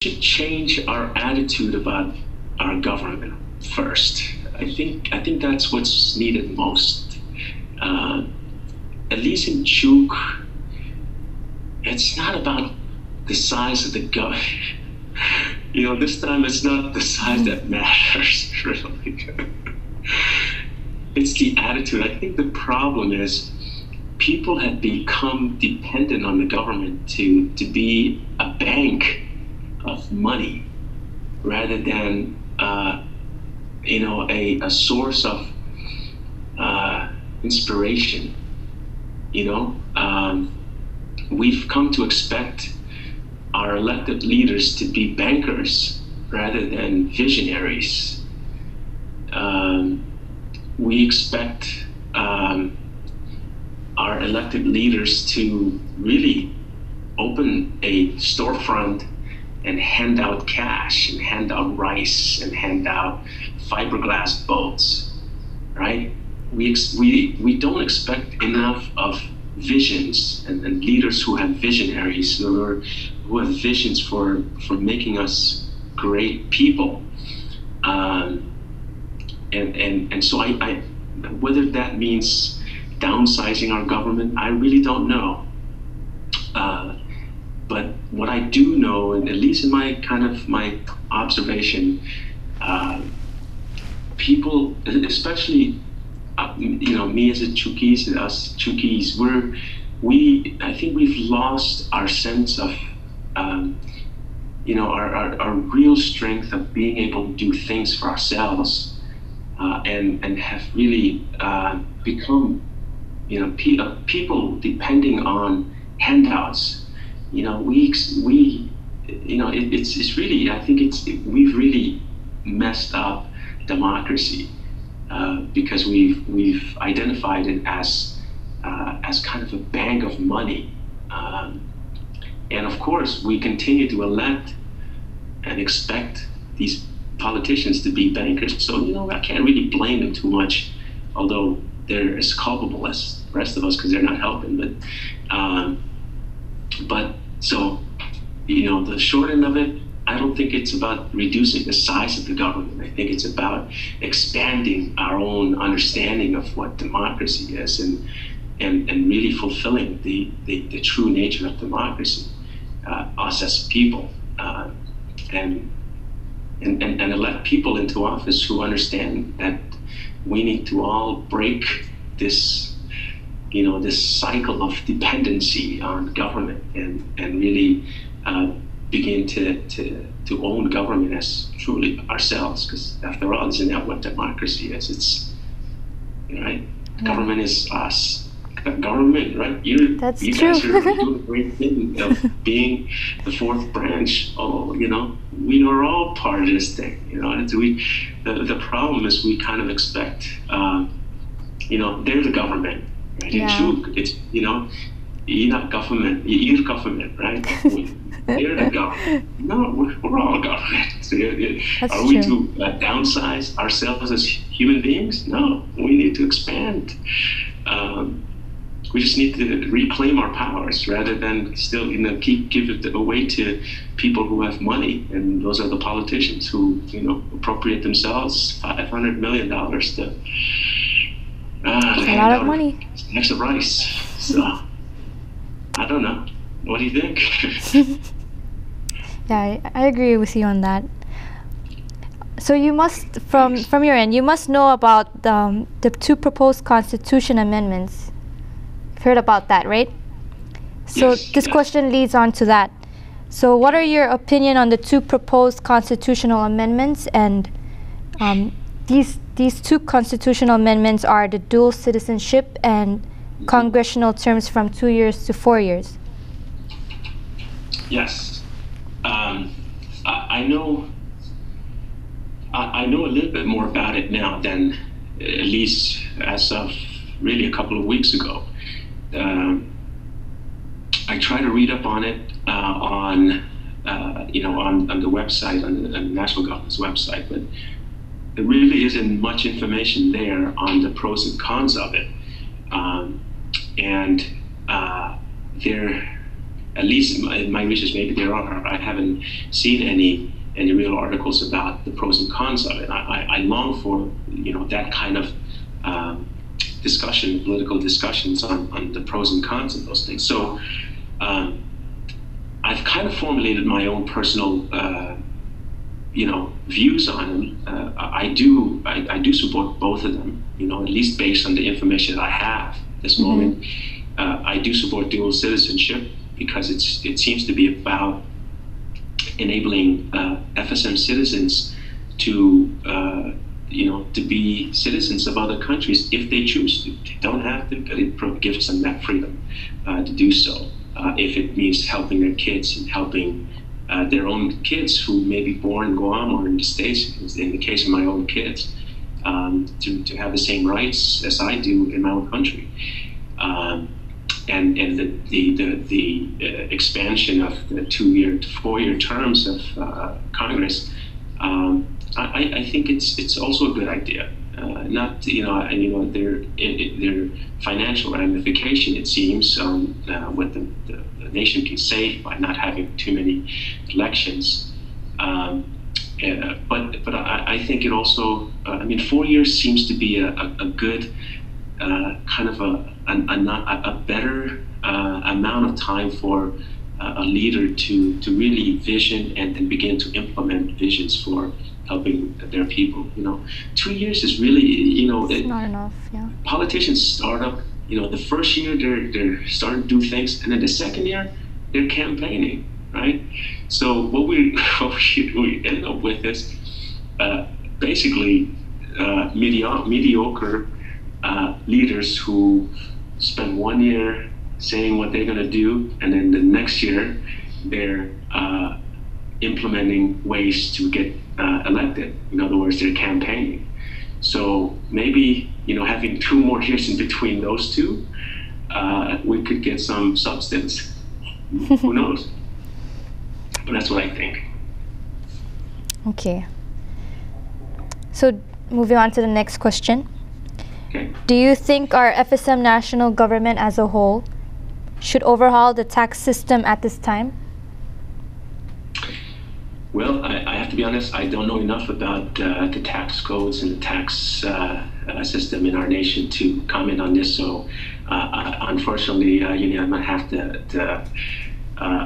should change our attitude about our government first. I think that's what's needed most. Uh, at least in Chuk, it's not about the size of the government. This time it's not the size that matters, really. It's the attitude. I think the problem is people have become dependent on the government to be a bank of money rather than a source of inspiration. We've come to expect our elected leaders to be bankers rather than visionaries. We expect our elected leaders to really open a storefront and hand out cash and hand out rice and hand out fiberglass boats, right? We don't expect enough of visions and leaders who have visionaries, who have visions for making us great people. And so I whether that means downsizing our government, I really don't know. But what I do know, and at least in my observation, people, especially me as a Chukis and us Chukis, I think we've lost our sense of our real strength of being able to do things for ourselves, and have really become people depending on handouts. It's really, I think we've really messed up democracy, because we've identified it as kind of a bank of money, and of course we continue to elect and expect these politicians to be bankers. So I can't really blame them too much, although they're as culpable as the rest of us because they're not helping. But so the short end of it, I don't think it's about reducing the size of the government. I think it's about expanding our own understanding of what democracy is, and really fulfilling the true nature of democracy, us as people, and elect people into office who understand that we need to all break this cycle of dependency on government, and really begin to own government as truly ourselves. Because after all, isn't that what democracy is? It's right. Yeah. Government is us. Government, right? You guys are doing a great thing of being the fourth branch. We are all part of this thing. The problem is we kind of expect, they're the government. Right? Yeah. In Chuk, it's you're not government, you're government, right? They're the government. No, we're all government. So, are we to downsize ourselves as human beings? No, we need to expand. We just need to reclaim our powers rather than still, give it away to people who have money, and those are the politicians who, appropriate themselves $500 million to a lot of money. Next to rice. So I don't know. What do you think? Yeah, I agree with you on that. So you must, from your end, you must know about the two proposed constitution amendments. You've heard about that, right? So yes, this question leads on to that. So what are your opinion on the two proposed constitutional amendments? And these two constitutional amendments are the dual citizenship and congressional terms from 2 years to 4 years. Yes. I know a little bit more about it now than at least as of really a couple of weeks ago. I try to read up on it on the website, on the national government's website, but there really isn't much information there on the pros and cons of it. at least in my research, maybe there are. I haven't seen any real articles about the pros and cons of it. I long for that kind of discussion, political discussions on the pros and cons of those things. So I've kind of formulated my own personal views on them. I do support both of them. At least based on the information that I have at this moment. I do support dual citizenship because it seems to be about enabling FSM citizens to to be citizens of other countries if they choose to. They don't have to, but it gives them that freedom to do so. If it means helping their kids and helping their own kids who may be born in Guam or in the States, in the case of my own kids, to have the same rights as I do in my own country. And the expansion of the 2-year to 4-year terms of Congress, I think it's also a good idea. Not their financial ramification, it seems, what the nation can save by not having too many elections. But I think it also 4 years seems to be a good kind of a better amount of time for a leader to really vision and begin to implement visions for helping their people. 2 years is really it's not enough. Yeah. Politicians start up. The first year they're starting to do things, and then the second year they're campaigning, right? So what we end up with is basically mediocre leaders who spend 1 year saying what they're going to do, and then the next year they're implementing ways to get elected. In other words, they're campaigning. So maybe having 2 more years in between those two, we could get some substance. Who knows? But that's what I think. Okay. So moving on to the next question. Okay. Do you think our FSM national government as a whole should overhaul the tax system at this time? Well, I have to be honest, I don't know enough about the tax codes and the tax system in our nation to comment on this. So unfortunately, I'm going to have to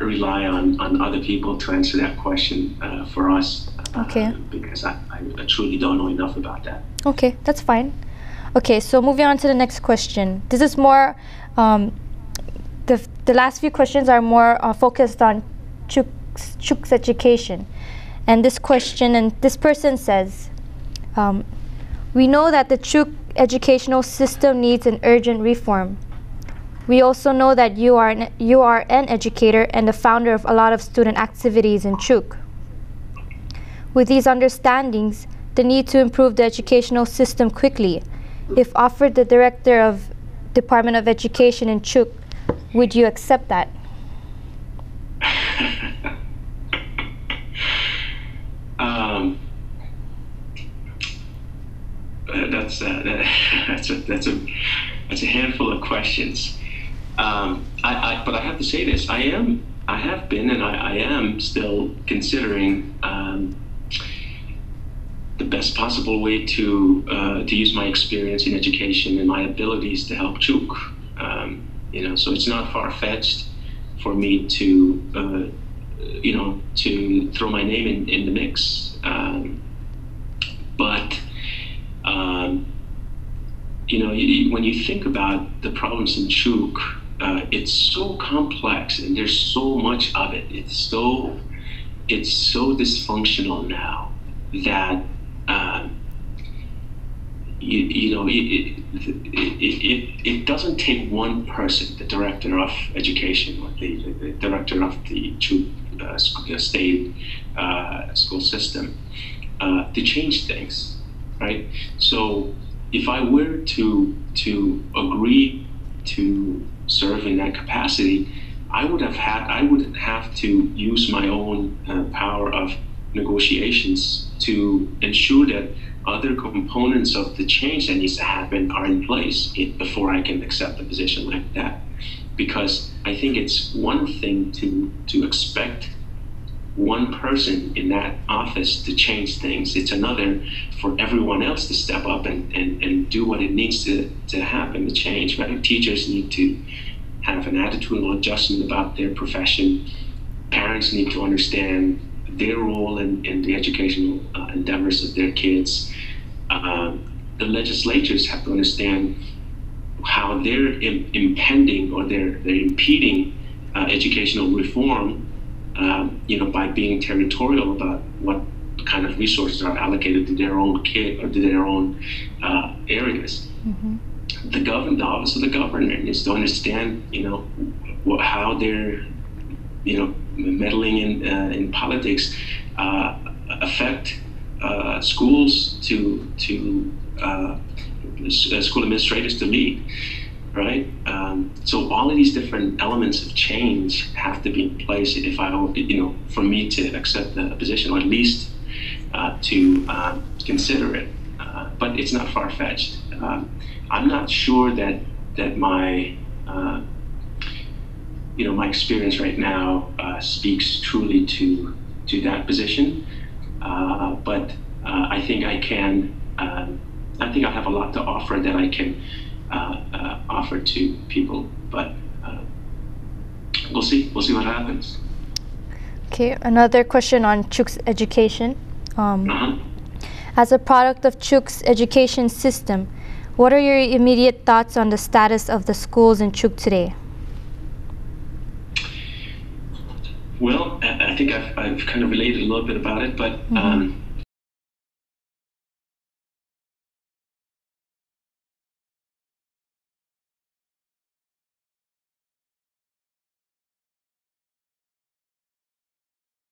rely on other people to answer that question for us. Okay. Because I truly don't know enough about that. Okay, that's fine. Okay, so moving on to the next question. This is more, the last few questions are more focused on Chuk's education. And this question, and this person says, we know that the Chuk educational system needs an urgent reform. We also know that you are an educator and the founder of a lot of student activities in Chuk. With these understandings, the need to improve the educational system quickly, if offered the director of Department of Education in Chuk, would you accept that? That's a handful of questions. But I have to say this: I have been, and I am still considering the best possible way to use my experience in education and my abilities to help Chuk. So it's not far-fetched for me to to throw my name in the mix. But when you think about the problems in Chuk, it's so complex and there's so much of it. It's so dysfunctional now that it doesn't take one person, the director of education or the director of the Chuk state school system, to change things, right? So if I were to agree to serve in that capacity, I would have to use my own power of negotiations to ensure that other components of the change that needs to happen are in place before I can accept a position like that. Because I think it's one thing to expect one person in that office to change things. It's another for everyone else to step up and do what it needs to happen to change, right? Teachers need to have an attitudinal adjustment about their profession. Parents need to understand their role in the educational endeavors of their kids. The legislatures have to understand how they're impending or they're impeding educational reform, by being territorial about what kind of resources are allocated to their own kid or to their own areas. Mm-hmm. The office of the governor needs to understand, how they're, meddling in politics affect schools to school administrators to lead, right? So all of these different elements of change have to be in place if I, for me to accept the position, or at least to consider it. But it's not far-fetched. I'm not sure that my my experience right now speaks truly to that position. But I think I can. I think I have a lot to offer that I can offer to people. But we'll see. We'll see what happens. Okay, another question on Chuk's education. As a product of Chuk's education system, what are your immediate thoughts on the status of the schools in Chuk today? Well, I think I've kind of related a little bit about it, but